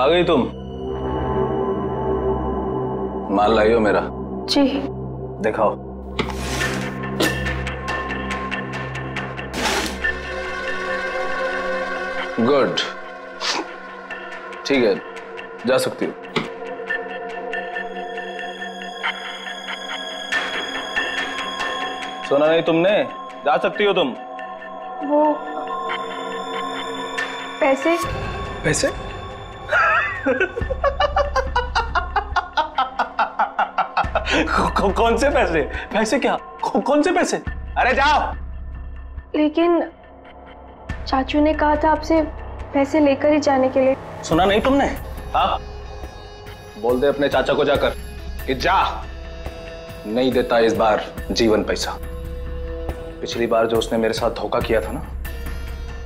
गई तुम? माल लाई हो मेरा? जी। दिखाओ। गुड, ठीक है, जा सकती हो। सुना नहीं तुमने? जा सकती हो तुम। वो पैसे? पैसे? कौन से पैसे? पैसे क्या? कौन से पैसे? अरे जाओ। लेकिन चाचू ने कहा था आपसे पैसे लेकर ही जाने के लिए। सुना नहीं तुमने? हाँ, बोल दे अपने चाचा को जाकर कि जा, नहीं देता इस बार जीवन पैसा। पिछली बार जो उसने मेरे साथ धोखा किया था ना,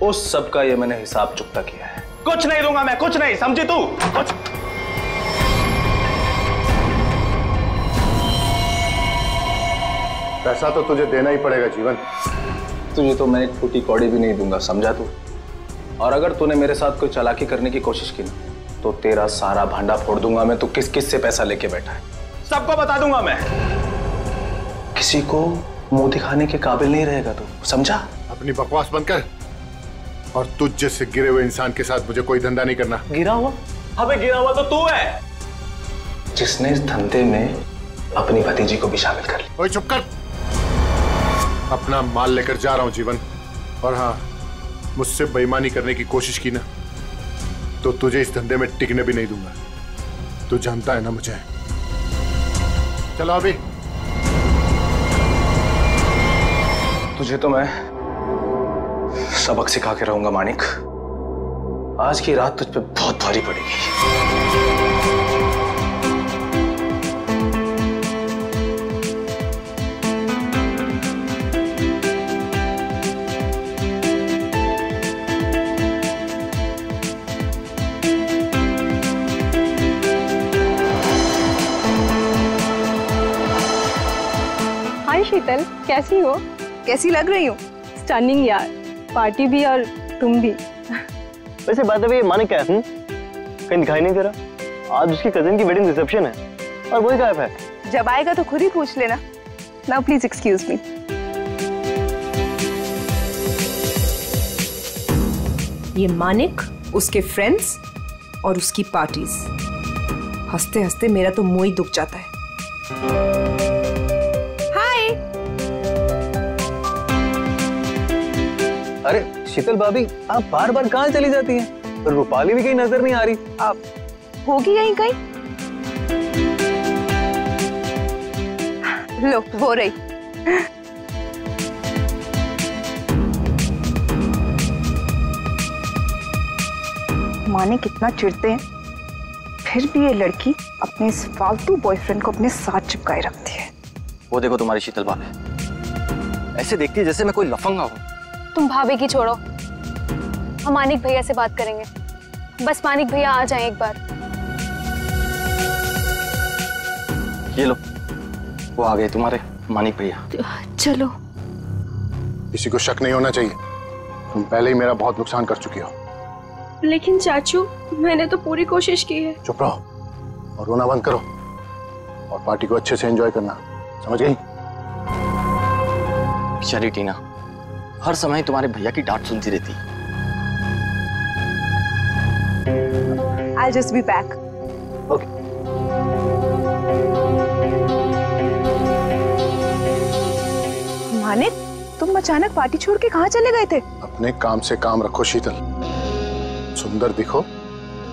उस सब का ये मैंने हिसाब चुकता किया है। कुछ नहीं दूंगा मैं, कुछ नहीं, समझी तू? कुछ। पैसा तो तुझे देना ही पड़ेगा जीवन। तुझे तो मैं एक फूटी कौड़ी भी नहीं दूंगा, समझा तू? और अगर तूने मेरे साथ कोई चालाकी करने की कोशिश की ना, तो तेरा सारा भांडा फोड़ दूंगा मैं। तू किस किस से पैसा लेके बैठा है सबको बता दूंगा मैं। किसी को मुंह दिखाने के काबिल नहीं रहेगा तू, समझा? अपनी बकवास बंद कर और तुझ जैसे गिरे हुए इंसान के साथ मुझे कोई धंधा नहीं करना। गिरा हुआ? अबे गिरा हुआ तो तू है, जिसने इस धंधे में अपनी भतीजी को भी शामिल कर लिया। ओए चुप कर। अपना माल लेकर जा रहा हूं जीवन, और हाँ, मुझसे बेईमानी करने की कोशिश की ना तो तुझे इस धंधे में टिकने भी नहीं दूंगा। तू जानता है ना मुझे। चलो अभी। तुझे तो मैं सबक सिखा के रहूंगा मानिक। आज की रात तुझ पे बहुत भारी पड़ेगी। हाय शीतल, कैसी हो? कैसी लग रही हूँ? स्टनिंग यार, पार्टी भी और तुम भी। वैसे बात है, मानिक क्या है? कहीं दिखाई नहीं दे रहा। आज उसकी कजिन की वेडिंग रिसेप्शन है और वही गायब है। जब आएगा तो खुद ही पूछ लेना। Now please excuse me. ये मानिक, उसके फ्रेंड्स और उसकी पार्टीज। हंसते हंसते मेरा तो मुंह ही दुख जाता है। हाय। अरे शीतल भाभी, आप बार बार कहाँ चली जाती हैं? रूपाली भी कहीं नजर नहीं आ रही। आप होगी यहीं कहीं? लो, वो रही। माने कितना चिढ़ते हैं, फिर भी ये लड़की अपने इस फालतू बॉयफ्रेंड को अपने साथ चिपकाए रखती है। वो देखो तुम्हारी शीतल भाभी, ऐसे देखती है जैसे मैं कोई लफंगा हूँ। तुम भाभी की छोड़ो, हम मानिक भैया से बात करेंगे। बस मानिक भैया आ जाएं एक बार। ये लो, वो आ गए तुम्हारे मानिक भैया। चलो। किसी को शक नहीं होना चाहिए, तुम पहले ही मेरा बहुत नुकसान कर चुकी हो। लेकिन चाचू, मैंने तो पूरी कोशिश की है। चुप रहो और रोना बंद करो और पार्टी को अच्छे से एंजॉय करना, समझ गई? बेचारी टीना हर समय तुम्हारे भैया की डांट सुनती रहती। I'll just be back. Okay. Manik, तुम अचानक पार्टी छोड़ के कहाँ चले गए थे? अपने काम से काम रखो शीतल, सुंदर दिखो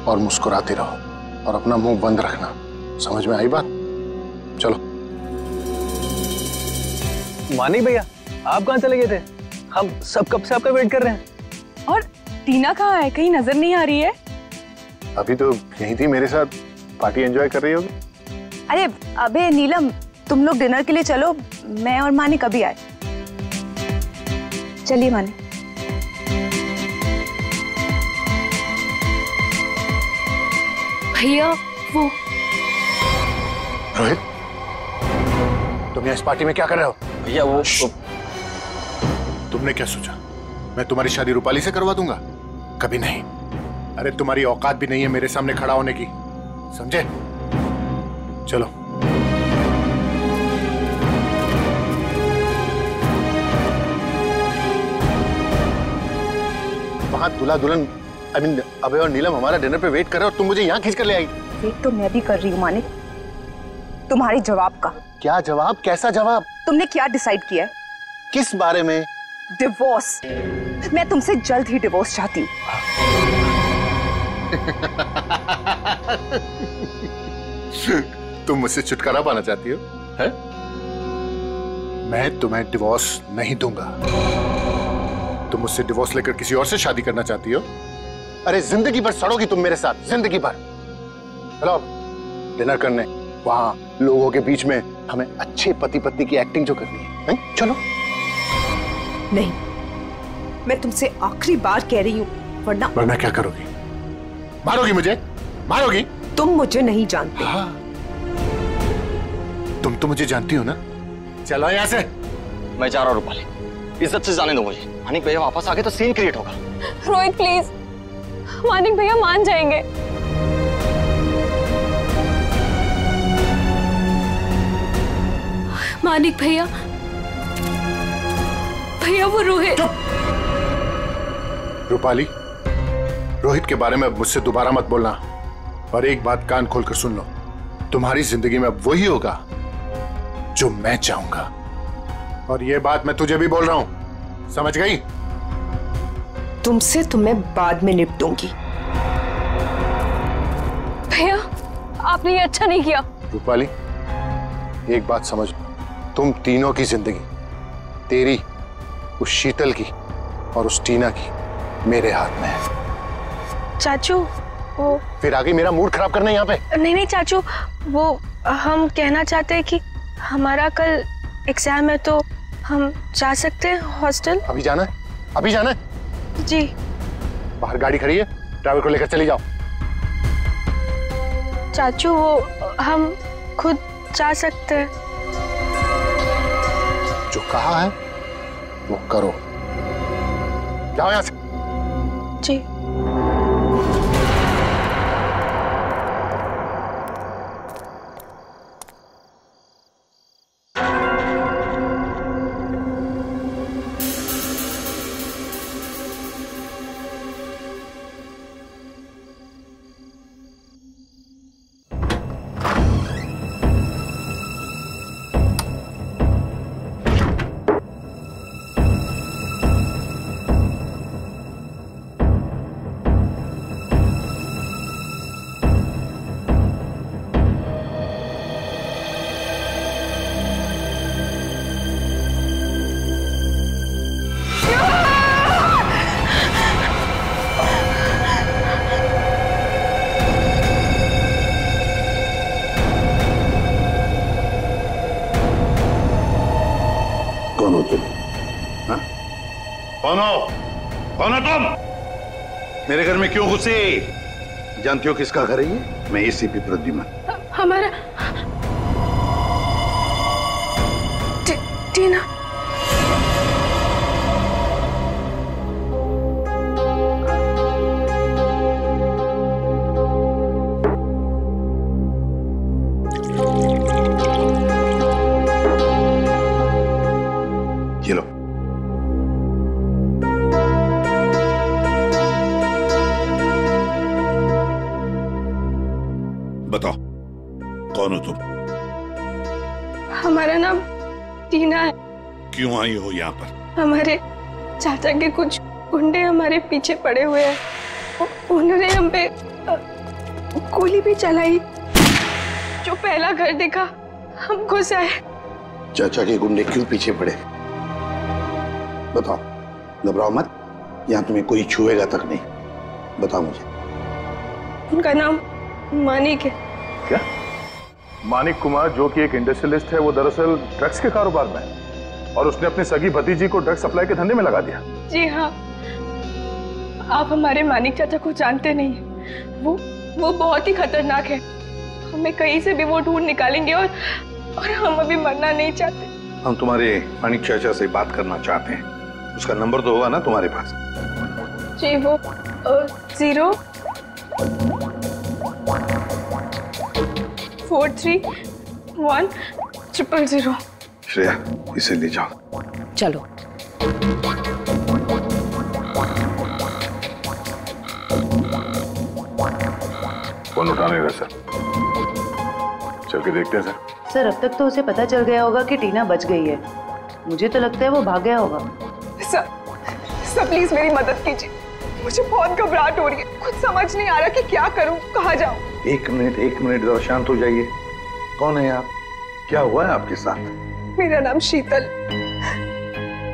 और मुस्कुराती रहो और अपना मुंह बंद रखना, समझ में आई बात? चलो। मानिक भैया, आप कहाँ चले गए थे? हम सब कब से आपका वेट कर रहे हैं। और टीना कहाँ है? कहीं नजर नहीं आ रही है। अभी तो यहीं थी मेरे साथ, पार्टी एंजॉय कर रही होगी। अरे अबे नीलम, तुम लोग डिनर के लिए चलो, मैं और मानिक अभी आए। चलिए मानिक। भैया वो रोहित, तुम यहाँ इस पार्टी में क्या कर रहे हो? भैया वो तुमने क्या सोचा मैं तुम्हारी शादी रूपाली से करवा दूंगा? कभी नहीं। अरे तुम्हारी औकात भी नहीं है मेरे सामने खड़ा होने की, समझे? चलो। वहां दूल्हा दुल्हन अभय और नीलम हमारा डिनर पे वेट कर रहे हो और तुम मुझे यहाँ खींच कर ले आई। वेट तो मैं भी कर रही हूँ मानिक, तुम्हारे जवाब का। क्या जवाब? कैसा जवाब? तुमने क्या डिसाइड किया है? किस बारे में? डिवोर्स। मैं तुमसे जल्द ही डिवोर्स चाहती हूँ। तुम मुझसे छुटकारा पाना चाहती हो, है? मैं तुम्हें डिवोर्स नहीं दूंगा। तुम मुझसे डिवोर्स लेकर किसी और से शादी करना चाहती हो? अरे जिंदगी भर सड़ोगी तुम मेरे साथ, जिंदगी भर। चलो डिनर करने, वहां लोगों के बीच में हमें अच्छे पति पत्नी की एक्टिंग जो करनी है, चलो। नहीं, मैं तुमसे आखिरी बार कह रही हूँ, वरना क्या करोगी? मारोगी मुझे? मारोगी? तुम मुझे नहीं जानते। हाँ। तुम तो मुझे जानती हो ना। चलो यहाँ से। मैं जा रहा हूँ रूपाली, इज्जत से जाने दो मुझे। मानिक भैया वापस आ गए तो सीन क्रिएट होगा। रोहित प्लीज, मानिक भैया मान जाएंगे। मानिक भैया, भैया वो रोहित। रूपाली, रोहित के बारे में मुझसे दोबारा मत बोलना। और एक बात कान खोलकर सुन लो, तुम्हारी जिंदगी में अब वही होगा जो मैं चाहूंगा। और ये बात मैं तुझे भी बोल रहा हूं, समझ गई? तुमसे तो मैं बाद में निपटूंगी। भैया आपने ये अच्छा नहीं किया। रूपाली, एक बात समझ लो, तुम तीनों की जिंदगी, तेरी, उस शीतल की और उस टीना की, मेरे हाथ में है। चाचू वो फिर आगे मेरा मूड खराब करना यहाँ पे? नहीं चाचू, वो हम कहना चाहते हैं कि हमारा कल एग्जाम है तो हम जा सकते हैं हॉस्टल। अभी जाना है? अभी जाना है? जी। बाहर गाड़ी खड़ी है, ड्राइवर को लेकर चली जाओ। चाचू वो हम खुद जा सकते हैं। जो कहा है वो करो, जाओ यहाँ से। जी। कौन हो तुम? कौन हो? कौन हो तुम? मेरे घर में क्यों घुसे? जानती हो किसका घर है ये? मैं एसीपी प्रद्युमन। हमारा टीना। ये लो। बताओ कौन हो तुम? हमारा नाम टीना है। क्यों आई हो यहाँ पर? हमारे चाचा के कुछ गुंडे हमारे पीछे पड़े हुए हैं। उन्होंने हम पे गोली भी चलाई। जो पहला घर देखा हम घुस आए। चाचा के गुंडे क्यों पीछे पड़े? बताओ, घबराओ मत, यहाँ तुम्हें कोई छुएगा तक नहीं। बताओ मुझे। उनका नाम मानिक है। क्या? मानिक कुमार जो कि एक इंडस्ट्रियलिस्ट है, वो दरअसल ड्रग्स के कारोबार में है और उसने अपनी सगी भतीजी को ड्रग्स सप्लाई के धंधे में लगा दिया। जी हाँ, आप हमारे मानिक चाचा को जानते नहीं हैं। वो बहुत ही खतरनाक है। हमें कहीं से भी वो ढूंढ निकालेंगे और हम अभी मरना नहीं चाहते। हम तुम्हारे मानिक चाचा से बात करना चाहते हैं। उसका नंबर तो होगा ना तुम्हारे पास? जी, वो 0 431000। श्रेया, इसे ले जाओ। चलो। फोन उठा नहीं रहा सर। चल के देखते हैं सर। सर अब तक तो उसे पता चल गया होगा कि टीना बच गई है। मुझे तो लगता है वो भाग गया होगा। सर प्लीज मेरी मदद कीजिए, मुझे बहुत घबराहट हो रही है, कुछ समझ नहीं आ रहा कि क्या करूं, कहाँ जाऊं। एक मिनट जरा शांत हो जाइए। कौन है आप? क्या हुआ है आपके साथ? मेरा नाम शीतल।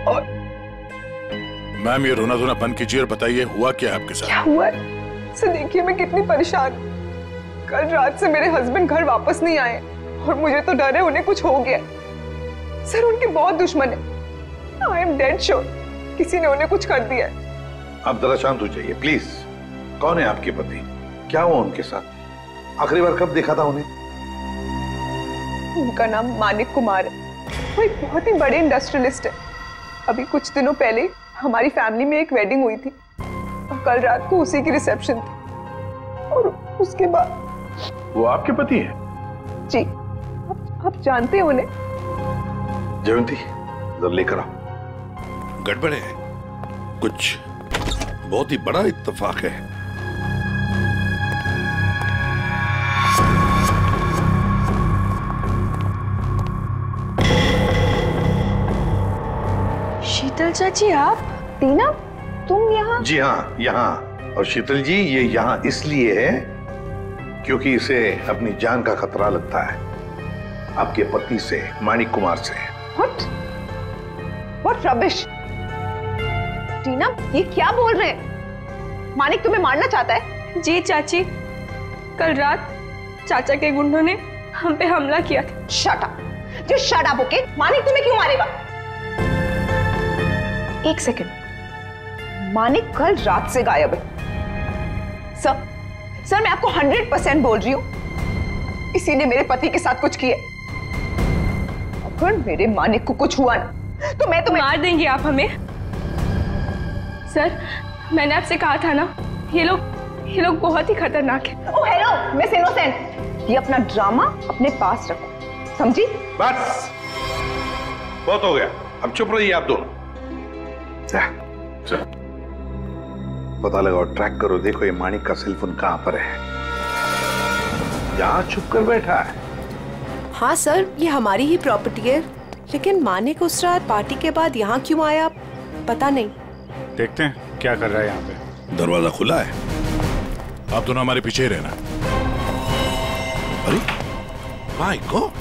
और मैम, ये रोना धोना बंद कीजिए और बताइए हुआ क्या है आपके साथ? क्या हुआ है? सर देखिए मैं कितनी परेशान हूं। कल रात से मेरे हस्बैंड घर वापस नहीं आए और मुझे तो डर है उन्हें कुछ हो गया। सर उनके बहुत दुश्मन है। आई एम डेड श्योर किसी ने उन्हें कुछ कर दिया है। आप जरा शांत हो जाइए प्लीज। कौन है आपके पति? क्या हुआ उनके साथ? आखिरी बार कब देखा था उन्हें? उनका नाम मानिक कुमार है। वो एक बहुत ही बड़े इंडस्ट्रियलिस्ट है। अभी कुछ दिनों पहले हमारी फैमिली में एक वेडिंग हुई थी और कल रात को उसी की रिसेप्शन थी। और उसके बाद वो आपके पति है? जी। आप जानते हो उन्हें? जयंती, जरा लेकर आओ। गड़बड़ है, कुछ बहुत ही बड़ा इत्तेफाक है। शीतल चाची आप? टीना तुम यहाँ? जी हाँ, यहाँ। और शीतल जी ये यहाँ इसलिए है क्योंकि इसे अपनी जान का खतरा लगता है आपके पति से, मानिक कुमार से। What rubbish! टीना ये क्या बोल रहे हैं? मानिक तुम्हें मारना चाहता है? जी चाची, कल रात चाचा के गुंडों ने हम पे हमला किया था। Shut up! Just shut up, okay? Manik तुम्हें क्यों मारेगा? एक सेकंड, मानिक कल रात से गायब है। सर मैं आपको 100% बोल रही हूँ, इसी ने मेरे पति के साथ कुछ किया। अगर मेरे मानिक को कुछ हुआ ना तो मैं तुम्हें मार देंगे आप हमें। सर मैंने आपसे कहा था ना, ये लोग बहुत ही खतरनाक है। ओह हेलो, मिस इनोसेंट, ये अपना ड्रामा अपने पास रखो, समझी? बस बहुत हो गया, अब चुप रहिए आप दोनों। पता लगाओ, ट्रैक करो, देखो ये मानिक का सेलफोन कहां पर है। यहाँ छुप कर बैठा है। हाँ सर, ये हमारी ही प्रॉपर्टी है, लेकिन मानिक उस रात पार्टी के बाद यहाँ क्यों आया पता नहीं। देखते हैं क्या कर रहा है यहाँ पे। दरवाजा खुला है। आप दोनों हमारे पीछे ही रहना। अरे my God,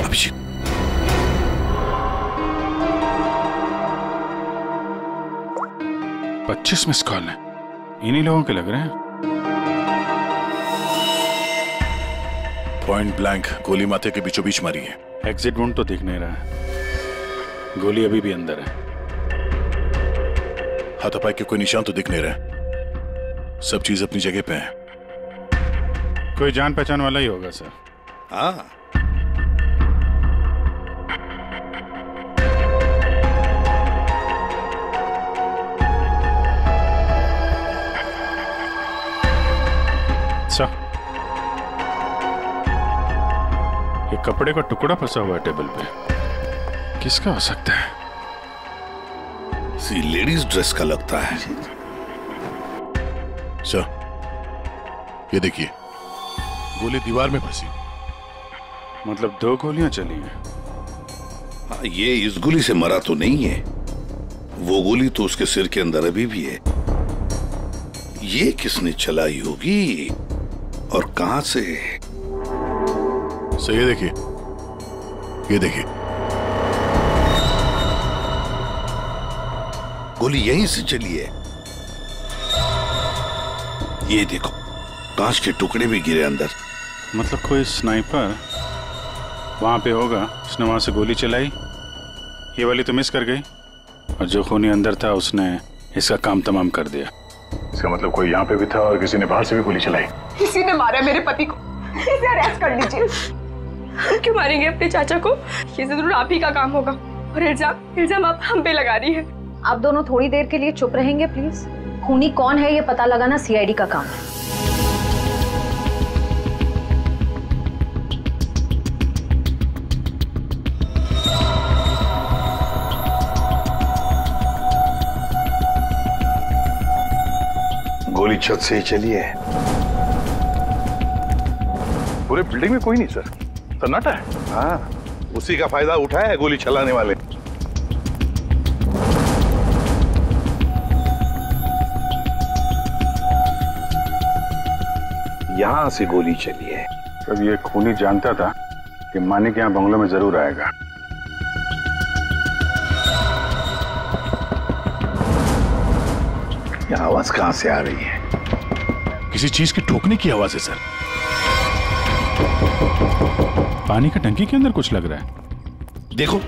Abhishek 25 miss call है, इन्हीं लोगों के लग रहे हैं। पॉइंट ब्लैंक गोली माथे के बीचों बीच मारी है। एग्जिट वुंड तो दिख नहीं रहा है, गोली अभी भी अंदर है। हाथापाई के कोई निशान तो दिख नहीं रहा, सब चीज अपनी जगह पे है। कोई जान पहचान वाला ही होगा सर। हाँ सर, ये कपड़े का टुकड़ा फंसा हुआ है टेबल पे, किसका हो सकता है? सी लेडीज ड्रेस का लगता है। सर ये देखिए, गोली दीवार में फंसी, मतलब 2 गोलियां चली हैं। हाँ, ये इस गोली से मरा तो नहीं है, वो गोली तो उसके सिर के अंदर अभी भी है। ये किसने चलाई होगी और कहां से? सर ये देखिए, ये देखिए, गोली यहीं से चली है। ये देखो, कांच के टुकड़े भी गिरे अंदर। मतलब कोई स्नाइपर वहां पे होगा, उसने वहां से गोली चलाई, ये वाली तो मिस कर गई, और जो खूनी अंदर था उसने इसका काम तमाम कर दिया। इसका मतलब कोई यहाँ पे भी था और किसी ने बाहर से भी गोली चलाई। किसी ने मारा मेरे पति को, इसे अरेस्ट कर लीजिए। क्यों मारेंगे अपने चाचा को? ये जरूर आप ही का काम होगा। और इल्जाम आप हम पे लगा रही है। आप दोनों थोड़ी देर के लिए चुप रहेंगे प्लीज। खूनी कौन है ये पता लगाना सीआईडी का काम है। गोली छत से ही चली है। पूरे बिल्डिंग में कोई नहीं सर, सन्नाटा है। हाँ, उसी का फायदा उठाया है गोली चलाने वाले। यहां से गोली चली है। तब ये खूनी जानता था कि मानिक यहाँ बंगलों में जरूर आएगा। ये आवाज कहां से आ रही है? किसी चीज के ठोकने की आवाज है सर। पानी का टंकी के अंदर कुछ लग रहा है। देखो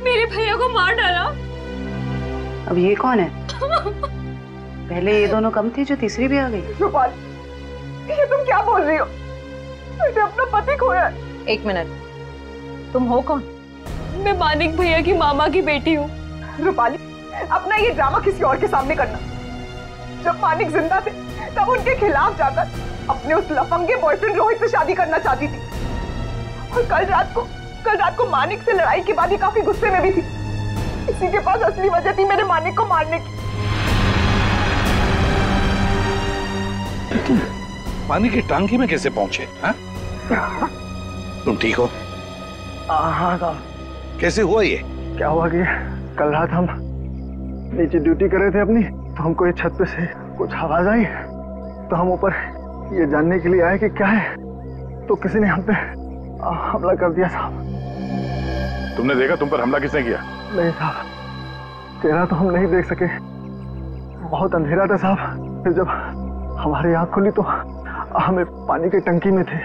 मेरे भैया को मार डाला। अब ये कौन है? पहले ये दोनों कम थी जो तीसरी भी आ गई। रूपाल, ये तुम क्या बोल रही हो? मैंने अपना पति खोया। एक मिनट, तुम हो कौन? मैं मानिक भैया की मामा की बेटी हूँ। रूपाली, अपना ये ड्रामा किसी और के सामने करना। जब मानिक जिंदा थे तब उनके खिलाफ जाकर अपने उस लफंगे बॉयफ्रेंड रोहित से शादी करना चाहती थी। और कल रात को मानिक से लड़ाई के बाद ही काफी गुस्से में भी थी। इसी के पास असली वजह थी मेरे मानिक को मारने की। पानी की टांकी में कैसे पहुंचे? हाँ? तुम ठीक हो? हाँ साहब। कैसे हुआ ये? क्या हुआ कि कल रात हम नीचे ड्यूटी कर रहे थे अपनी, तो हमको ये छत पे से कुछ आवाज आई, तो हम ऊपर ये जानने के लिए आए कि क्या है, तो किसी ने हम पे हमला कर दिया साहब। तुमने देखा तुम पर हमला किसने किया? नहीं साहब, चेहरा तो हम नहीं देख सके, बहुत अंधेरा था साहब। फिर जब हमारी आंख खुली तो हमें पानी की टंकी में थे।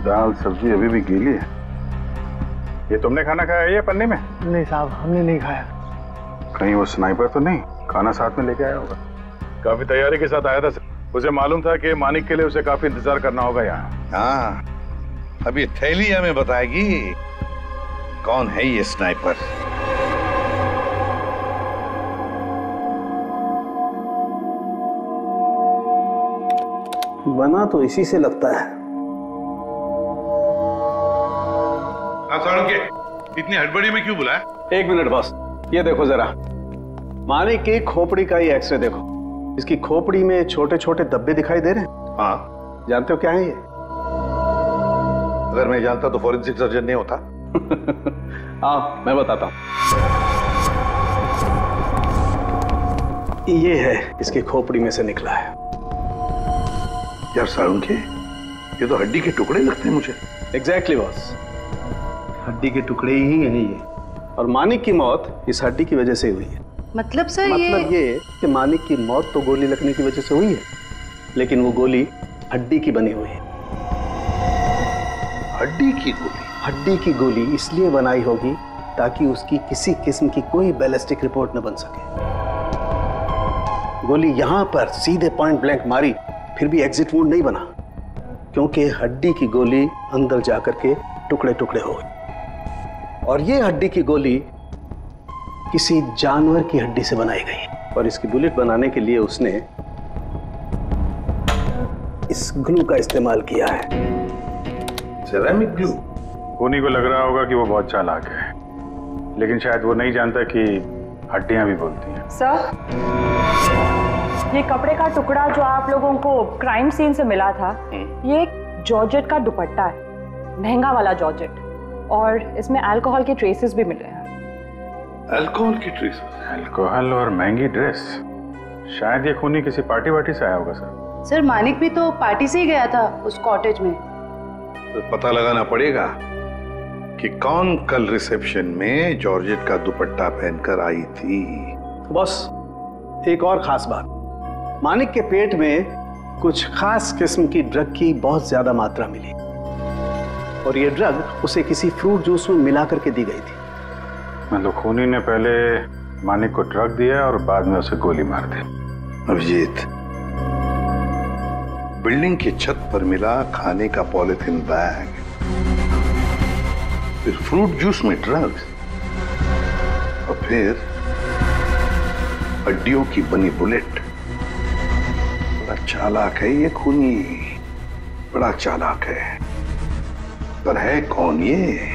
दाल सब्जी अभी भी गीली है। ये तुमने खाना खाया है ये पन्ने में? नहीं साहब, हमने नहीं खाया। कहीं वो स्नाइपर तो नहीं खाना साथ में लेके आया होगा? काफी तैयारी के साथ आया था। उसे मालूम था कि मानिक के लिए उसे काफी इंतजार करना होगा यहाँ। हाँ, अभी थैली हमें बताएगी कौन है ये स्नाइपर। बना तो इसी से लगता है। इतनी हड़बड़ी में क्यों बुलाया? एक मिनट बॉस, ये देखो जरा, मानिक की खोपड़ी का ही एक्सरे देखो। इसकी खोपड़ी में छोटे छोटे धब्बे दिखाई दे रहे हैं। हाँ, जानते हो क्या है ये? अगर मैं जानता तो फॉरेंसिक सर्जन नहीं होता। हाँ, मैं बताता हूँ। ये है इसकी खोपड़ी में से निकला है। यार सारुण के, ये तो हड्डी के टुकड़े लगते हैं मुझे। एग्जैक्टली बॉस, हड्डी के टुकड़े ही है ये। और मानिक की मौत इस हड्डी की वजह से हुई है। मतलब सर मतलब ये कि मानिक की मौत तो गोली लगने की वजह से हुई है, लेकिन वो गोली हड्डी की बनी हुई है। हड्डी की गोली? हड्डी की गोली इसलिए बनाई होगी ताकि उसकी किसी किस्म की कोई बैलिस्टिक रिपोर्ट न बन सके। गोली यहां पर सीधे पॉइंट ब्लैंक मारी, फिर भी एग्जिट वुंड नहीं बना, क्योंकि हड्डी की गोली अंदर जाकर के टुकड़े टुकड़े हो गए। और ये हड्डी की गोली किसी जानवर की हड्डी से बनाई गई, और इसकी बुलेट बनाने के लिए उसने इस ग्लू का इस्तेमाल किया है। Ceramic glue? खूनी को लग रहा होगा कि वो बहुत चालाक है, लेकिन शायद वो नहीं जानता कि हड्डियां भी बोलती हैं। सर, ये कपड़े का टुकड़ा जो आप लोगों को क्राइम सीन से मिला था, ये एक जॉर्जेट का दुपट्टा है, महंगा वाला जॉर्जेट, और इसमें अल्कोहल के ट्रेसेस भी मिले हैं। अल्कोहल की ट्रेसेस? अल्कोहल और महंगी ड्रेस, शायद ये खूनी किसी पार्टी वार्टी से आया होगा सर। सर मानिक भी तो पार्टी से ही गया था उस कॉटेज में। तो पता लगाना पड़ेगा कि कौन कल रिसेप्शन में जॉर्जेट का दुपट्टा पहनकर आई थी। बॉस, एक और खास बात, मानिक के पेट में कुछ खास किस्म की ड्रग की बहुत ज्यादा मात्रा मिली और ये ड्रग उसे किसी फ्रूट जूस में मिला करके दी गई थी। मतलब खूनी ने पहले मानिक को ड्रग दिया और बाद में उसे गोली मार दी। अभिजीत, बिल्डिंग की छत पर मिला खाने का पॉलिथीन बैग, फिर फ्रूट जूस में ड्रग्स और फिर हड्डियों की बनी बुलेट। बड़ा चालाक है ये खूनी, बड़ा चालाक है। पर है कौन ये?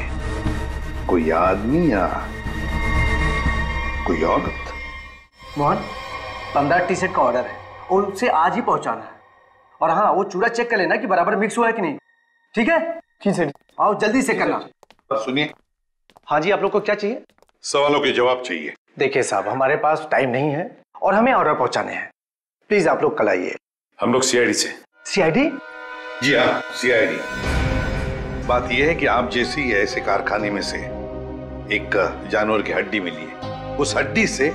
कोई आदमी या कोई औरत? मोहन, 15 टी-शर्ट का ऑर्डर है और उसे आज ही पहुंचाना है। और हाँ, वो चूड़ा चेक कर लेना कि बराबर मिक्स हुआ है कि नहीं। ठीक है? जी सर। आओ जल्दी से करना। सुनिए। हाँ जी, आप लोग को क्या चाहिए? सवालों के जवाब चाहिए। देखिए साहब, हमारे पास टाइम नहीं है और हमें ऑर्डर पहुंचाने हैं। प्लीज आप लोग कल आइए। हम लोग सीआईडी से। सीआईडी? जी हाँ, सीआईडी। बात यह है कि आप जैसी ऐसे कारखाने में से एक जानवर की हड्डी मिली है। उस हड्डी से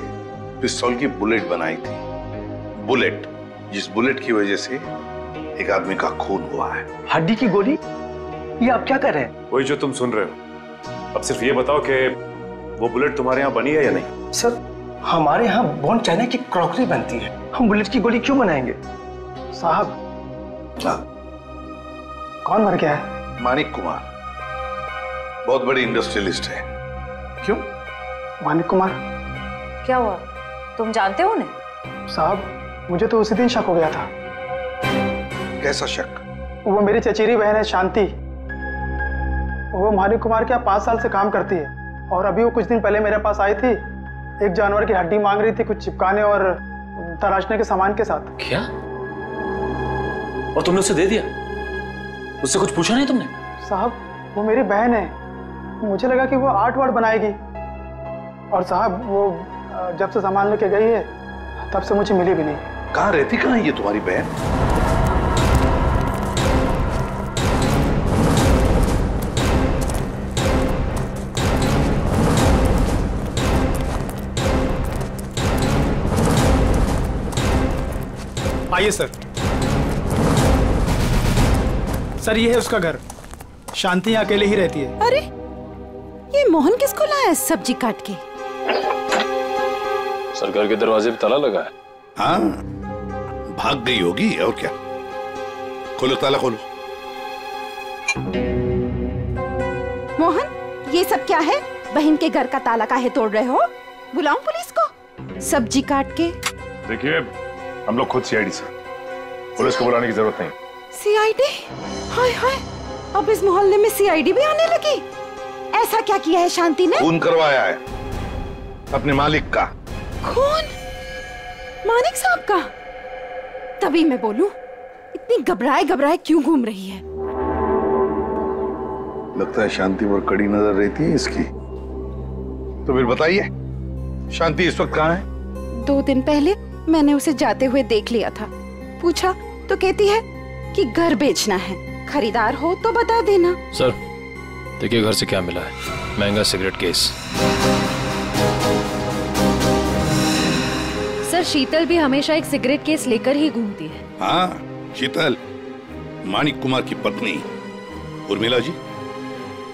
पिस्तौल की बुलेट बनाई थी। बुलेट, जिस बुलेट की वजह से एक आदमी का खून हुआ है। हड्डी की गोली? ये आप क्या कर रहे हैं? वही जो तुम सुन रहे हो। अब सिर्फ ये बताओ कि वो बुलेट तुम्हारे यहाँ बनी है या नहीं? सर, हमारे यहाँ बोन चाइना की क्रॉकरी बनती है, हम बुलेट की गोली क्यों बनाएंगे? साहब, कौन मर गया है? मानिक कुमार, बहुत बड़े इंडस्ट्रियलिस्ट है। क्यों? मानिक कुमार? क्या हुआ, तुम जानते हो उन्हें? साहब, मुझे तो उसी दिन शक हो गया था। कैसा शक? वो मेरी चचेरी बहन है शांति। वो मानिक कुमार के यहाँ 5 साल से काम करती है और अभी वो कुछ दिन पहले मेरे पास आई थी। एक जानवर की हड्डी मांग रही थी, कुछ चिपकाने और तराशने के सामान के साथ। क्या? और तुमने उसे दे दिया? उससे कुछ पूछा नहीं तुमने? साहब, वो मेरी बहन है, मुझे लगा कि वो आर्ट वार्ट बनाएगी। और साहब, वो जब से सामान लेके गई है तब से मुझे मिली भी नहीं। कहाँ रहती, कहाँ है ये तुम्हारी बहन? आइए सर। सर, ये है उसका घर। शांति अकेले ही रहती है। अरे, ये मोहन किसको लाया है सब्जी काट के? सर, घर के दरवाजे पे ताला लगा है। हाँ, भाग गई होगी और क्या। खोलो, ताला खोलो। मोहन, ये सब क्या है? बहन के घर का ताला काहे तोड़ रहे हो? बुलाऊं पुलिस को? सब्जी काट के। देखिए, हम लोग खुद सीआईडी से, पुलिस को बुलाने की जरूरत नहीं। सीआईडी? हाय हाय, अब इस मोहल्ले में सीआईडी भी आने लगी। ऐसा क्या किया है शांति ने? खून करवाया है अपने मालिक का। खून? मानिक साहब का? तभी मैं बोलूं, इतनी घबराए घबराए क्यों घूम रही है? लगता है शांति पर कड़ी नजर रहती है इसकी। तो फिर बताइए, शांति इस वक्त कहाँ है? 2 दिन पहले मैंने उसे जाते हुए देख लिया था। पूछा तो कहती है कि घर बेचना है, खरीदार हो तो बता देना। सर, देखिए घर से क्या मिला है। महंगा सिगरेट केस। सर, शीतल भी हमेशा एक सिगरेट केस लेकर ही घूमती है। हाँ, शीतल मानिक कुमार की पत्नी। उर्मिला जी,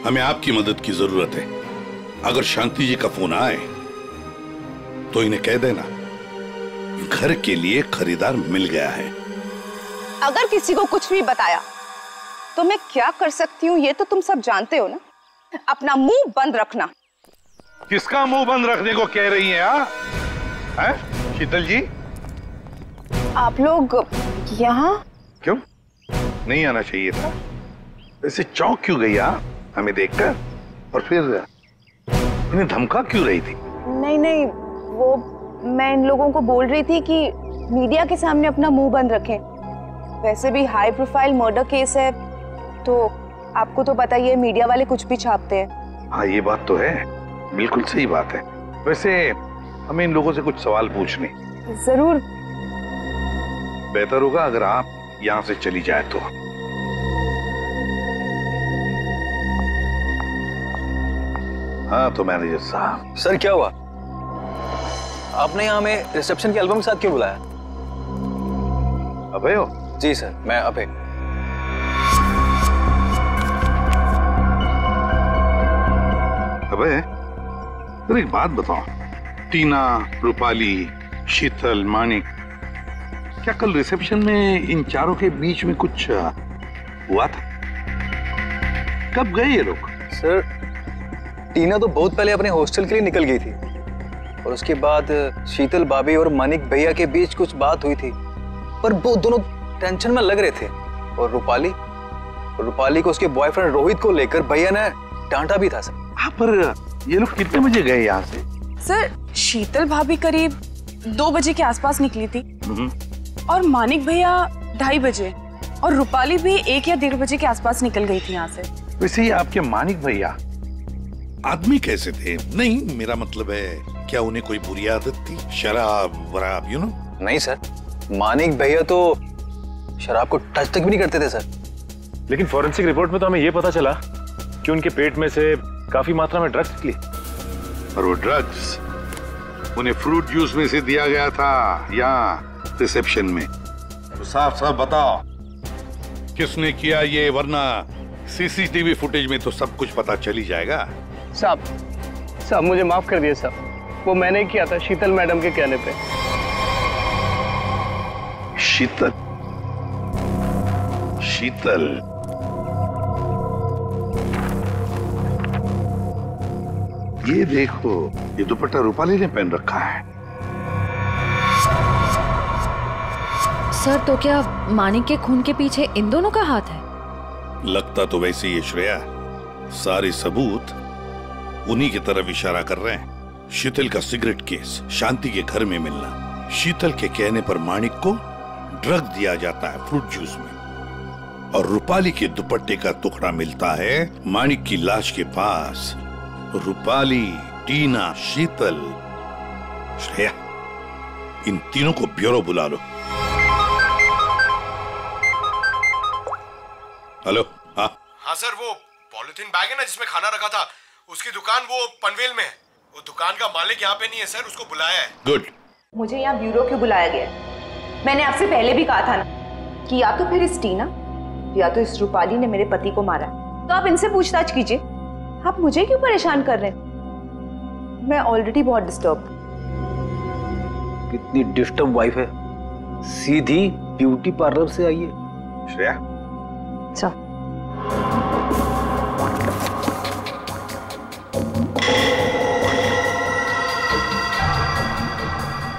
हमें आपकी मदद की जरूरत है। अगर शांति जी का फोन आए तो इन्हें कह देना घर के लिए खरीदार मिल गया है। अगर किसी को कुछ भी बताया तो मैं क्या कर सकती हूँ ये तो तुम सब जानते हो ना। अपना मुंह बंद रखना। किसका मुंह बंद रखने को कह रही हैं? शीतल जी, आप लोग यहाँ क्यों? नहीं आना चाहिए था। वैसे चौंक क्यों गई हमें देखकर? और फिर इन्हें धमका क्यों रही थी? नहीं, वो मैं इन लोगों को बोल रही थी कि मीडिया के सामने अपना मुंह बंद रखें। वैसे भी हाई प्रोफाइल मर्डर केस है तो आपको तो पता ही है, मीडिया वाले कुछ भी छापते हैं। हाँ, ये बात तो है, बिल्कुल सही बात है। वैसे हमें इन लोगों से कुछ सवाल पूछने। जरूर, बेहतर होगा अगर आप यहां से चली जाए तो। हाँ तो मैनेजर साहब। सर क्या हुआ? आपने यहाँ हमें रिसेप्शन के एल्बम के साथ क्यों बुलाया? अभय हो? जी सर, मैं अभय। अभय, तो एक बात बताओ, टीना, रूपाली, शीतल, मानिक, क्या कल रिसेप्शन में इन चारों के बीच में कुछ हुआ था? कब गए ये लोग? सर टीना तो बहुत पहले अपने हॉस्टल के लिए निकल गई थी और उसके बाद शीतल भाभी और मानिक भैया के बीच कुछ बात हुई थी, पर वो दोनों टेंशन में लग रहे थे। और रूपाली को उसके बॉयफ्रेंड रोहित को लेकर भैया ने डांटा भी था सर। हाँ, पर ये लोग कितने बजे गए यहाँ से? सर शीतल भाभी करीब 2 बजे के आसपास निकली थी और मानिक भैया 2:30 बजे और रूपाली भी 1 या 1:30 बजे के आसपास निकल गई थी यहाँ से। वैसे ही आपके मानिक भैया आदमी कैसे थे? नहीं, मेरा मतलब है क्या उन्हें कोई बुरी आदत थी? शराब वराब, यू नो? नहीं सर, मानिक भैया तो शराब को टच तक भी नहीं करते थे सर। लेकिन फॉरेंसिक रिपोर्ट में तो हमें यह पता चला कि उनके पेट में से काफी मात्रा में ड्रग्स निकली। और वो ड्रग्स उन्हें फ्रूट जूस में से दिया गया था यहाँ रिसेप्शन में। तो साफ साफ बताओ किसने किया ये, वरना सीसीटीवी फुटेज में तो सब कुछ पता चल ही जाएगा। साहब मुझे माफ कर दिए साहब, वो मैंने किया था शीतल मैडम के कहने पे। शीतल? ये देखो, ये दुपट्टा रूपाली ने पहन रखा है। सर तो क्या मानिक के खून के पीछे इन दोनों का हाथ है? लगता तो वैसे ही श्रेया, सारे सबूत उन्हीं की तरफ इशारा कर रहे हैं। शीतल का सिगरेट केस, शांति के घर में मिलना, शीतल के कहने पर मानिक को ड्रग दिया जाता है फ्रूट जूस में, और रूपाली के दुपट्टे का टुकड़ा मिलता है मानिक की लाश के पास। रूपाली, टीना, शीतल, श्रेया, इन तीनों को ब्यूरो बुला लो। हेलो। हाँ सर, वो पॉलिथीन बैग है ना जिसमें खाना रखा था, उसकी दुकान वो पनवेल में है। वो दुकान का मालिक यहाँ पे नहीं है सर, उसको बुलाया है। गुड। मुझे यहाँ ब्यूरो क्यों बुलाया गया? मैंने आपसे पहले भी कहा था ना कि या तो फिर इस टीना या तो इस रूपाली ने मेरे पति को मारा, तो आप इनसे पूछताछ कीजिए। आप मुझे क्यों परेशान कर रहे हैं? मैं ऑलरेडी बहुत डिस्टर्ब। कितनी डिस्टर्ब वाइफ है, सीधी ब्यूटी पार्लर से आई है। श्रेया, अच्छा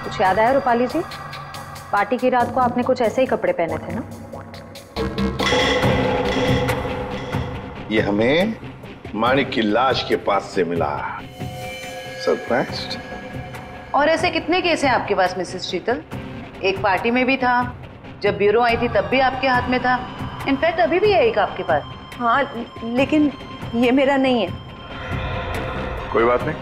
कुछ याद आया रूपाली जी? पार्टी की रात को आपने कुछ ऐसे ही कपड़े पहने थे ना? ये हमें मानिक की लाश के पास से मिला। सरप्राइज्ड। और ऐसे कितने केस हैं आपके पास मिसेस शीतल? एक पार्टी में भी था, जब ब्यूरो आई थी तब भी आपके हाथ में था, इनफैक्ट अभी भी है एक आपके पास। हाँ लेकिन ये मेरा नहीं है। कोई बात नहीं,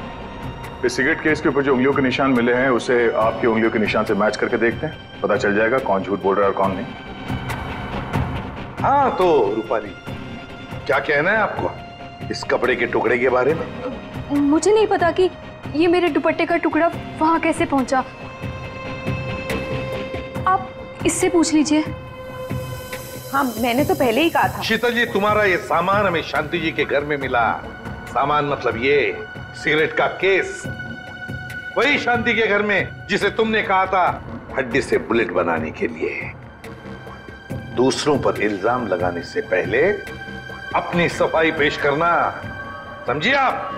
इस सिगरेट केस के ऊपर जो उंगलियों के निशान मिले हैं उसे आपकी उंगलियों के निशान से मैच करके देखते हैं, पता चल जाएगा कौन झूठ बोल रहा है और कौन नहीं। हाँ तो रूपाली, क्या कहना है आपको इस कपड़े के टुकड़े के बारे में? मुझे नहीं पता कि ये मेरे दुपट्टे का टुकड़ा वहां कैसे पहुंचा। आप इससे पूछ लीजिए। हाँ मैंने तो पहले ही कहा था। शीतल जी, तुम्हारा ये सामान हमें शांति जी के घर में मिला। सामान मतलब ये सिगरेट का केस, वही शांति के घर में जिसे तुमने कहा था हड्डी से बुलेट बनाने के लिए। दूसरों पर इल्जाम लगाने से पहले अपनी सफाई पेश करना, समझिए आप?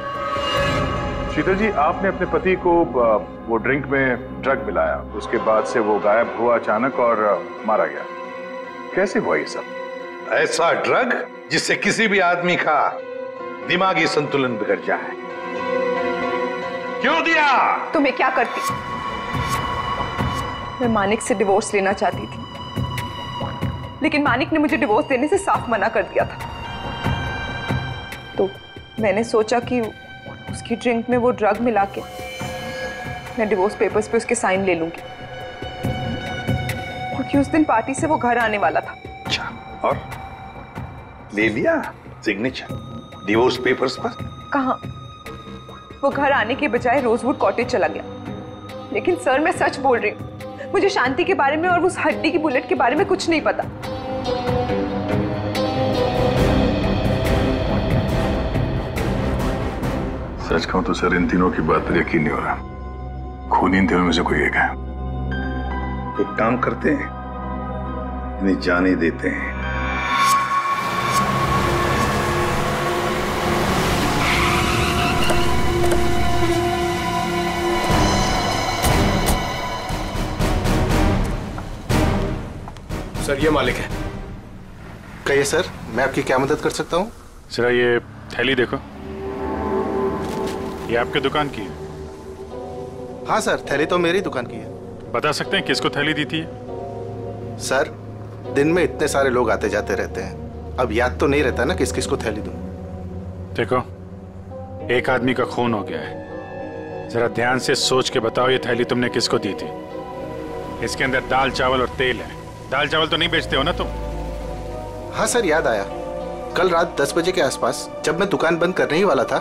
शीतल जी, आपने अपने पति को वो ड्रिंक में ड्रग मिलाया, उसके बाद से वो गायब हुआ अचानक और मारा गया। कैसे हुआ ये सब? ऐसा ड्रग जिससे किसी भी आदमी का दिमागी संतुलन बिगड़ जाए। क्यों दिया? तो मैं क्या करती? मैं मानिक से डिवोर्स लेना चाहती थी, लेकिन मानिक ने मुझे डिवोर्स देने से साफ मना कर दिया था। तो मैंने सोचा कि उसकी ड्रिंक में वो ड्रग मिला के मैं डिवोर्स पेपर्स पे उसके साइन ले लूंगी। और क्योंकि उस दिन पार्टी से वो घर आने वाला था। अच्छा, और ले लिया सिग्नेचर डिवोर्स पेपर्स पर? कहाँ, वो घर आने के बजाय रोजवुड कॉटेज चला गया। लेकिन सर मैं सच बोल रही हूँ, मुझे शांति के बारे में और उस हड्डी की बुलेट के बारे में कुछ नहीं पता। सच कहूं तो सर इन तीनों की बात पर यकीन नहीं हो रहा। खून इन तीनों में से कोई एक है। एक काम करते हैं, इन्हें जाने देते हैं। सर ये मालिक है। कहिए सर, मैं आपकी क्या मदद कर सकता हूँ? जरा ये थैली देखो, ये आपके दुकान की है? हाँ सर, थैली तो मेरी दुकान की है। बता सकते हैं किसको थैली दी थी? सर दिन में इतने सारे लोग आते जाते रहते हैं, अब याद तो नहीं रहता ना किस किस को थैली दूं। देखो, एक आदमी का खून हो गया है, जरा ध्यान से सोच के बताओ ये थैली तुमने किसको दी थी? इसके अंदर दाल चावल और तेल है। दाल चावल तो नहीं बेचते हो ना तुम? हाँ सर, याद आया। कल रात 10 बजे के आसपास जब मैं दुकान बंद करने ही वाला था,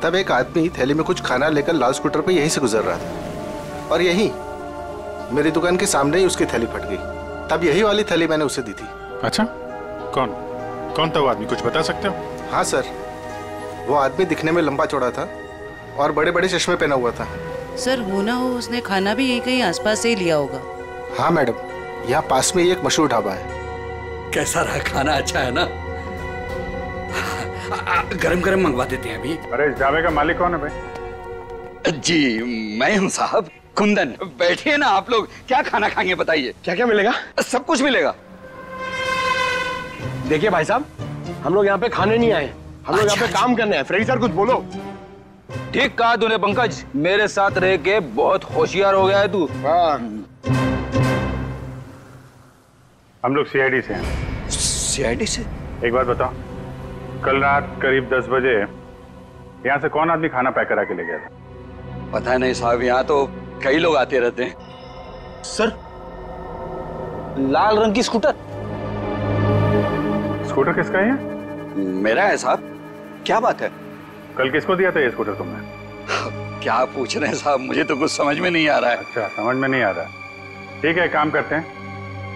तब एक आदमी थैली में कुछ खाना लेकर लाल स्कूटर पे यहीं से गुजर रहा था, और यहीं मेरी दुकान के सामने ही उसकी थैली फट गई। तब यही वाली थैली मैंने उसे दी थी। अच्छा, कौन कौन था वो आदमी, कुछ बता सकते हो? हाँ सर, वो आदमी दिखने में लंबा चौड़ा था और बड़े बड़े चश्मे पहना हुआ था। सर हो ना हो उसने खाना भी यहीं कहीं आसपास से ही लिया होगा। हाँ मैडम, यहाँ पास में ही एक मशहूर ढाबा है। कैसा रहा खाना? अच्छा है ना? गरम गरम मंगवा देते हैं अभी। अरे इस ढाबे का मालिक कौन है भाई? जी मैं हूँ साहब, कुंदन। बैठिए ना आप लोग, क्या खाना खाएंगे बताइए? क्या क्या मिलेगा? सब कुछ मिलेगा। देखिए भाई साहब, हम लोग यहाँ पे खाने नहीं आए, हम लोग यहाँ पे काम करने आए। फ्रेडी सर कुछ बोलो। ठीक कहा तूने पंकज, मेरे साथ रह के बहुत होशियार हो गया है तू। हम लोग सीआईडी से हैं। सीआईडी से? एक बात बताओ, कल रात करीब 10 बजे यहाँ से कौन आदमी खाना पैक करा के ले गया था? पता नहीं साहब, यहाँ तो कई लोग आते रहते हैं। सर, लाल रंग की स्कूटर। स्कूटर किसका है? मेरा है साहब। क्या बात है? कल किसको दिया था ये स्कूटर तुमने? क्या पूछ रहे हैं साहब, मुझे तो कुछ समझ में नहीं आ रहा है। अच्छा, समझ में नहीं आ रहा। ठीक है, काम करते हैं,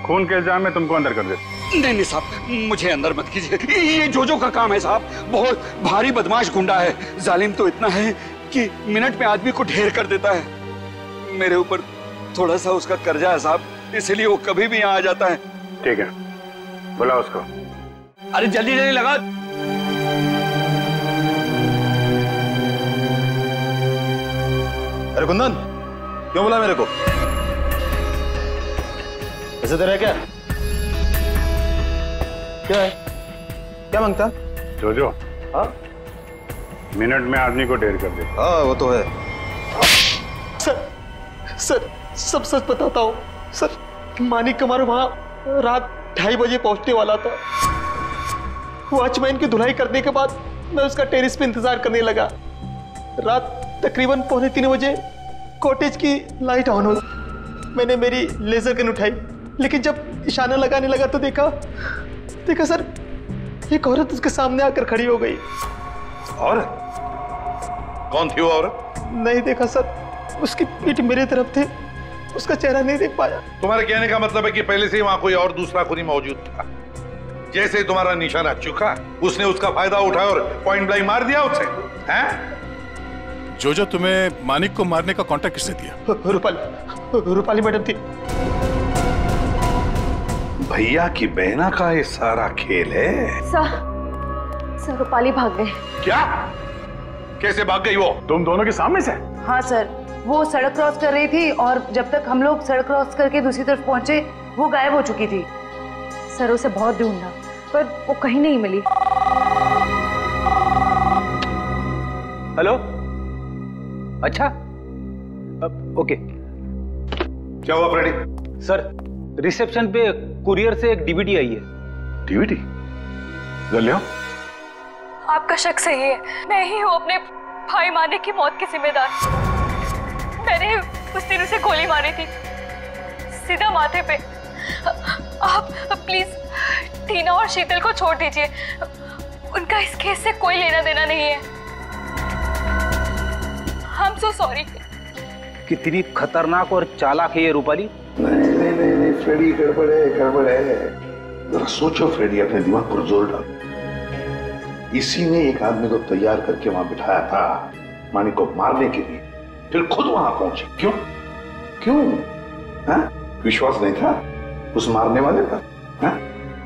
खून के इल्जाम में तुमको अंदर कर देते। नहीं साहब, मुझे अंदर मत कीजिए। ये जोजो का काम है साहब, बहुत भारी बदमाश गुंडा है। जालिम तो इतना है कि मिनट में आदमी को ढेर कर देता है। मेरे ऊपर थोड़ा सा उसका कर्जा है साहब, इसलिए वो कभी भी यहाँ आ जाता है। ठीक है, बुलाओ उसको। अरे जल्दी जल्दी लगा। अरे कुंदन, क्यों बुला मेरे को? ऐसे तेरा क्या क्या है? क्या मांगता? जोजो। हाँ, मिनट में आदमी को ढेर कर दे। हाँ वो तो है। सर सब सच बताता हूँ सर। मानिक कमार वहाँ रात 2:30 बजे पहुंचने वाला था। वॉचमैन की धुलाई करने के बाद मैं उसका टेरेस पे इंतजार करने लगा। रात तकरीबन 2:45 बजे कॉटेज की लाइट ऑन हो। मैंने मेरी लेजर गन उठाई, लेकिन जब निशाना लगाने लगा तो देखा सर, एक औरत उसके सामने आकर खड़ी हो गई। औरत? कौन थी वो औरत? नहीं देखा सर, उसकी पीठ मेरे तरफ थे, उसका चेहरा नहीं देख पाया। तुम्हारे कहने का मतलब है कि पहले से ही वहां कोई और दूसरा खूनी मौजूद था। जैसे ही तुम्हारा निशाना चुका, उसने उसका फायदा उठाया और पॉइंट ब्लैंक मार दिया उसे, हैं? जो तुम्हें मानिक को मारने का कॉन्ट्रैक्ट किसने दिया? रूपाली मैडम थी। भैया की बहना का ये सारा खेल है। सर रूपाली भाग गए। क्या? कैसे भाग गई वो? तुम दोनों के सामने से? हाँ सर, वो सड़क क्रॉस कर रही थी और जब तक हम लोग सड़क क्रॉस करके दूसरी तरफ पहुंचे वो गायब हो चुकी थी। सर उसे बहुत ढूंढा पर वो कहीं नहीं मिली। हेलो, अच्छा, ओके। क्या हुआ फ्रेडी? सर, रिसेप्शन पे कुरियर से एक डीवीडी आई है। डीवीडी? ले आओ। आपका शक सही है, मैं ही हूँ अपने भाई मानिक की मौत की जिम्मेदार। मैंने उस दिन उसे गोली मारी थी, सीधा माथे पे। आप प्लीज टीना और शीतल को छोड़ दीजिए, उनका इस केस से कोई लेना देना नहीं है। I'm so sorry। कितनी खतरनाक और चालाक है ये रूपाली। नहीं फ्रेडी, गड़बड़ है। जरा सोचो फ्रेडी, अपने दिमाग पर जोर डालो। इसी ने एक आदमी को तैयार करके वहां बिठाया था मानिक को मारने के लिए, फिर खुद वहां पहुंचे। क्यों? हाँ? विश्वास नहीं था उस मारने वाले पर? हाँ?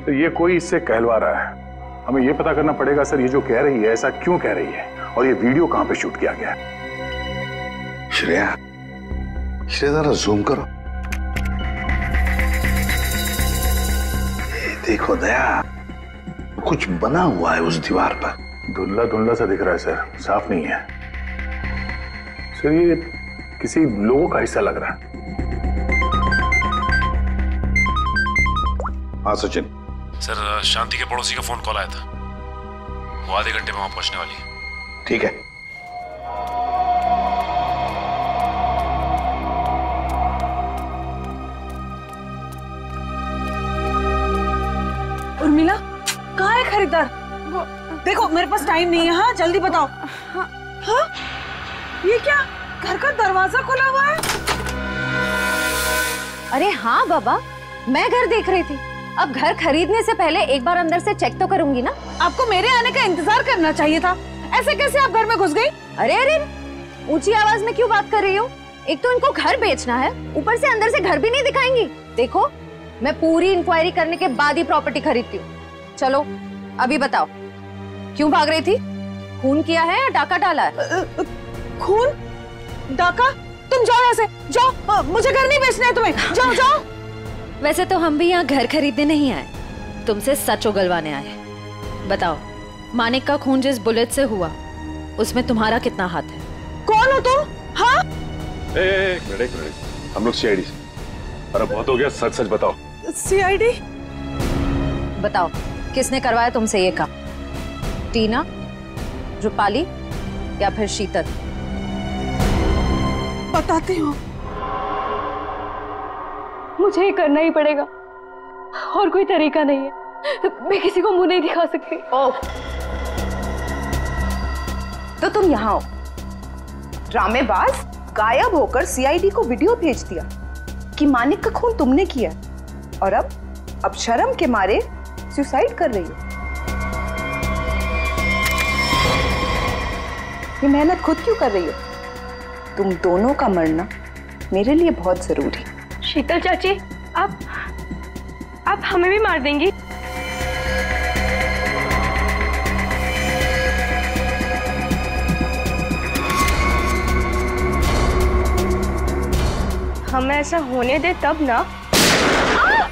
तो ये कोई इससे कहलवा रहा है। हमें ये पता करना पड़ेगा सर, ये जो कह रही है ऐसा क्यों कह रही है, और ये वीडियो कहां पे शूट किया गया है। श्रेया जरा जूम करो। देखो दया, कुछ बना हुआ है उस दीवार पर। धुंधला सा दिख रहा है सर, साफ नहीं है सर। ये किसी लोगों का हिस्सा लग रहा है। हाँ सचिन। सर शांति के पड़ोसी का फोन कॉल आया था, वो आधे घंटे में वहां पहुंचने वाली है। ठीक है। उर्मिला, कहाँ है खरीदार? देखो मेरे पास टाइम नहीं है। हाँ जल्दी बताओ। हाँ ये क्या, घर का दरवाजा खुला हुआ है? अरे हाँ बाबा, मैं घर देख रही थी। अब घर खरीदने से पहले एक बार अंदर से चेक तो करूंगी ना। आपको मेरे आने का इंतजार करना चाहिए था। ऐसे कैसे आप घर में घुस गई? अरे ऊंची आवाज में क्यों बात कर रही हो? एक तो इनको घर बेचना है, ऊपर से अंदर से घर भी नहीं दिखाएंगी। देखो मैं पूरी इंक्वायरी करने के बाद ही प्रॉपर्टी खरीदती हूँ। चलो अभी बताओ, क्यों भाग रही थी? खून किया है या डाका डाला है? खून? डाका? तुम जाओ यहाँ से, जाओ। मुझे घर नहीं बेचना है तुम्हें। जाओ। वैसे तो हम भी यहाँ घर खरीदने नहीं आए, तुमसे सच उगलवाने आए। बताओ, मानिक का खून जिस बुलेट से हुआ उसमें तुम्हारा कितना हाथ है? कौन हो तुम? हाँ? एक मिनट, हम लोग सीआईडी से। अरे बहुत हो गया, सच बताओ। सीआईडी? बताओ किसने करवाया तुमसे ये काम? टीना, रूपाली या फिर शीतल? बताती हूँ। मुझे ये करना ही पड़ेगा, और कोई तरीका नहीं है। मैं किसी को मुंह नहीं दिखा सकती। तो तुम यहाँ हो, ड्रामेबाज, गायब होकर सीआईडी को वीडियो भेज दिया कि मानिक का खून तुमने किया, और अब शर्म के मारे सुसाइड कर रही हो। ये मेहनत खुद क्यों कर रही हो? तुम दोनों का मरना मेरे लिए बहुत जरूरी। शीतल चाची, आप हमें भी मार देंगी? हम ऐसा होने दे तब ना।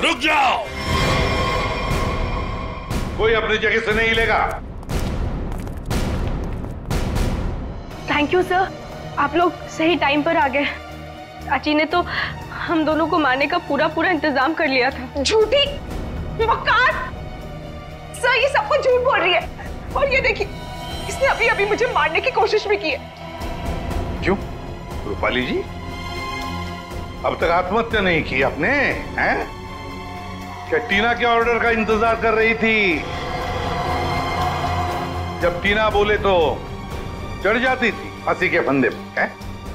रुक जाओ, कोई अपनी जगह से नहीं हिलेगा। थैंक यू सर, आप लोग सही टाइम पर आ गए। चाची ने तो हम दोनों को मारने का पूरा इंतजाम कर लिया था। झूठी मक्कार! सर ये सब कुछ झूठ बोल रही है, और ये देखिए इसने अभी मुझे मारने की कोशिश भी की है। क्यों रूपाली जी, अब तक आत्महत्या नहीं की आपने? हैं? क्या टीना के ऑर्डर का इंतजार कर रही थी? जब टीना बोले तो चढ़ जाती थी फांसी के फंदे पे।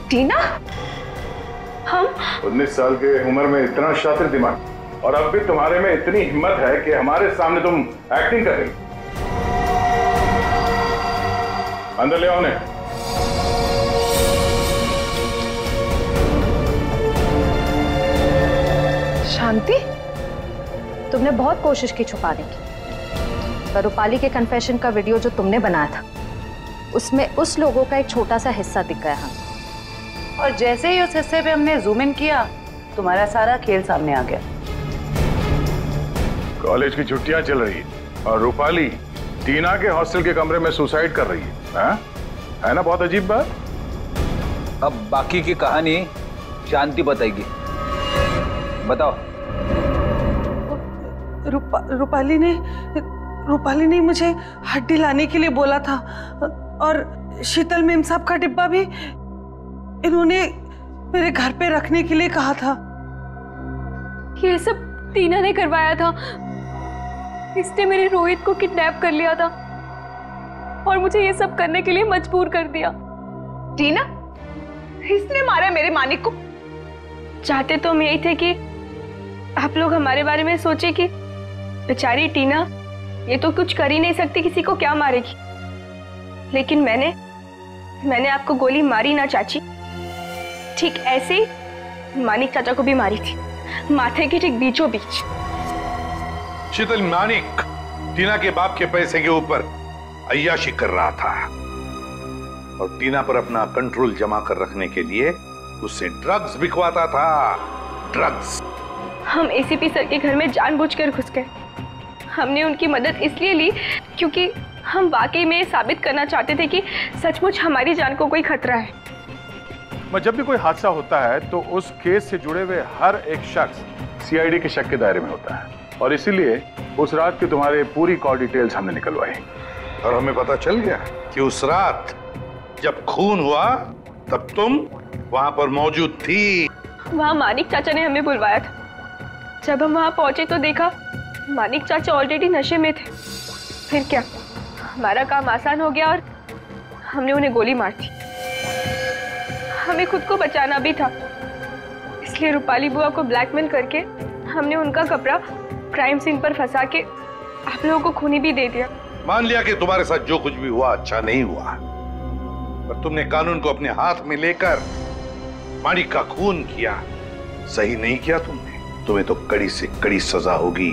टीना? हम 19 साल के उम्र में इतना शातिर दिमाग, और अब भी तुम्हारे में इतनी हिम्मत है कि हमारे सामने तुम एक्टिंग कर रही। अंदर ले आओ उन्हें। शांति, तुमने बहुत कोशिश की छुपाने की, पर रूपाली के कन्फेशन का वीडियो जो तुमने बनाया था उसमें उस लोगों का एक छोटा सा हिस्सा दिख गया हमें। और जैसे ही उस हिस्से पे हमने जूम इन किया, तुम्हारा सारा खेल सामने आ गया। कॉलेज की छुट्टियां चल रही है और रूपाली टीना के हॉस्टल के कमरे में सुसाइड कर रही है ना? बहुत अजीब बात। अब बाकी की कहानी शांति बताएगी। बताओ। रूपाली ने मुझे हड्डी लाने के लिए बोला था, और शीतल मेम साहब का डिब्बा भी इन्होंने मेरे घर पे रखने के लिए कहा था। ये सब टीना ने करवाया था। इसने मेरे रोहित को किडनैप कर लिया था और मुझे ये सब करने के लिए मजबूर कर दिया। टीना, इसने मारा मेरे मानिक को? चाहते तो हम यही थे कि आप लोग हमारे बारे में सोचे कि बेचारी टीना ये तो कुछ कर ही नहीं सकती, किसी को क्या मारेगी। लेकिन मैंने आपको गोली मारी ना चाची, ठीक ऐसे ही मानिक चाचा को भी मारी थी, माथे के ठीक बीचों बीच। शीतल, मानिक टीना के बाप के पैसे के ऊपर अय्याशी कर रहा था और टीना पर अपना कंट्रोल जमा कर रखने के लिए उससे ड्रग्स बिकवाता था। ड्रग्स। हम एसीपी सर के घर में जानबूझकर घुस गए। हमने उनकी मदद इसलिए ली क्योंकि हम वाकई में साबित करना चाहते थे कि सचमुच हमारी जान को कोई खतरा है। जब भी कोई हादसा होता है तो उस केस से जुड़े हुए हर एक शख्स सीआईडी के शक के दायरे में होता है और इसीलिए उस रात की तुम्हारे पूरी कॉल डिटेल्स हमने निकलवाई और हमें पता चल गया कि उस रात जब खून हुआ तब तुम वहां पर मौजूद थी। वहां मानिक चाचा ने हमें बुलवाया था। जब हम वहां पहुंचे तो देखा मानिक चाचा ऑलरेडी नशे में थे। फिर क्या, हमारा काम आसान हो गया और हमने उन्हें गोली मार दी। हमें खुद को बचाना भी था, इसलिए रूपाली बुआ को ब्लैकमेल करके हमने उनका कपड़ा क्राइम सीन पर फंसा के आप लोगों को खूनी भी दे दिया। मान लिया कि तुम्हारे साथ जो कुछ भी हुआ अच्छा नहीं हुआ, पर तुमने कानून को अपने हाथ में लेकर मानिक का खून किया। सही नहीं किया तुमने, तुम्हें तो कड़ी से कड़ी सजा होगी।